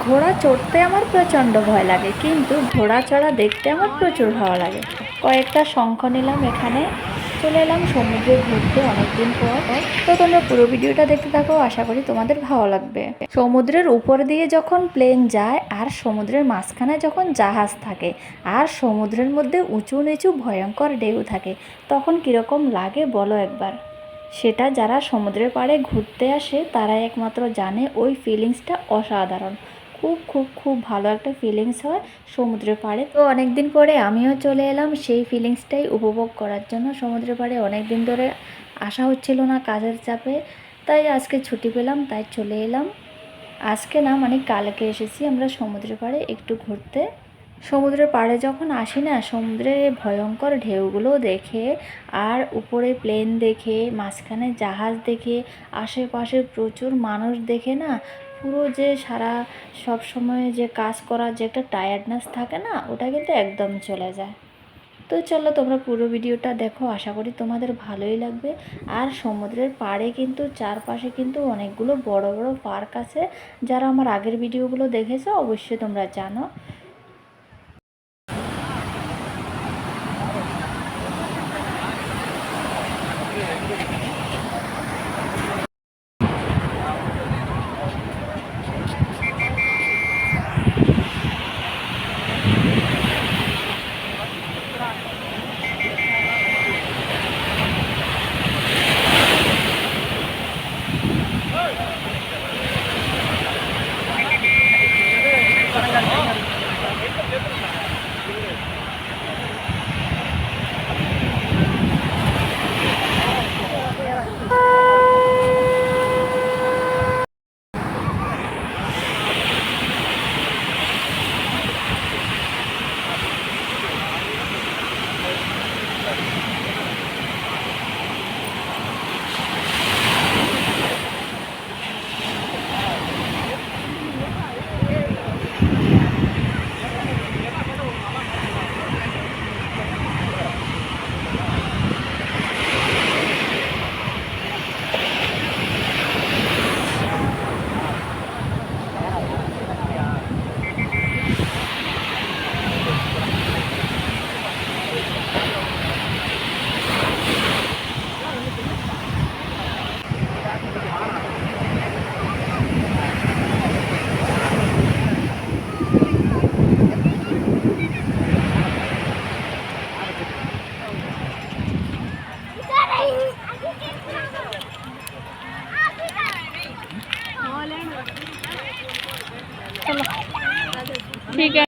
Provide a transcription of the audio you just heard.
ঘোড়া চড়তে আমার প্রচণ্ড ভয় লাগে, কিন্তু ঘোড়া চড়া দেখতে আমার প্রচুর ভালো লাগে। কয়েকটা শঙ্খ নিলাম, এখানে চলে এলাম সমুদ্রে ঘুরতে অনেকদিন পর। তো তোমরা পুরো ভিডিওটা দেখতে থাকো, আশা করি তোমাদের ভালো লাগবে। সমুদ্রের উপর দিয়ে যখন প্লেন যায় আর সমুদ্রের মাঝখানে যখন জাহাজ থাকে আর সমুদ্রের মধ্যে উঁচু নিচু ভয়ঙ্কর ঢেউ থাকে, তখন কীরকম লাগে বলো একবার। সেটা যারা সমুদ্রের পাড়ে ঘুরতে আসে তারাই একমাত্র জানে, ওই ফিলিংসটা অসাধারণ। খুব খুব খুব ভালো একটা ফিলিংস হয় সমুদ্রের পাড়ে। তো অনেক দিন পরে আমিও চলে এলাম সেই ফিলিংসটাই উপভোগ করার জন্য। সমুদ্রের পাড়ে অনেক দিন ধরে আসা হচ্ছিল না কাজের চাপে, তাই আজকে ছুটি পেলাম, তাই চলে এলাম। আজকে না, মানে কালকে এসেছি আমরা সমুদ্রের পাড়ে একটু ঘুরতে। সমুদ্রের পাড়ে যখন আসি না, সমুদ্রের ভয়ঙ্কর ঢেউগুলো দেখে আর উপরে প্লেন দেখে, মাঝখানে জাহাজ দেখে, আশেপাশে প্রচুর মানুষ দেখে না, পুরো যে সারা সব সময় যে কাজ করার যে একটা টায়ার্ডনেস থাকে না, ওটা কিন্তু একদম চলে যায়। তো চলো তোমরা পুরো ভিডিওটা দেখো, আশা করি তোমাদের ভালোই লাগবে। আর সমুদ্রের পাড়ে কিন্তু চারপাশে কিন্তু অনেকগুলো বড় বড় পার্ক আছে। যারা আমার আগের ভিডিওগুলো দেখেছো অবশ্যই তোমরা জানো। ठीक है।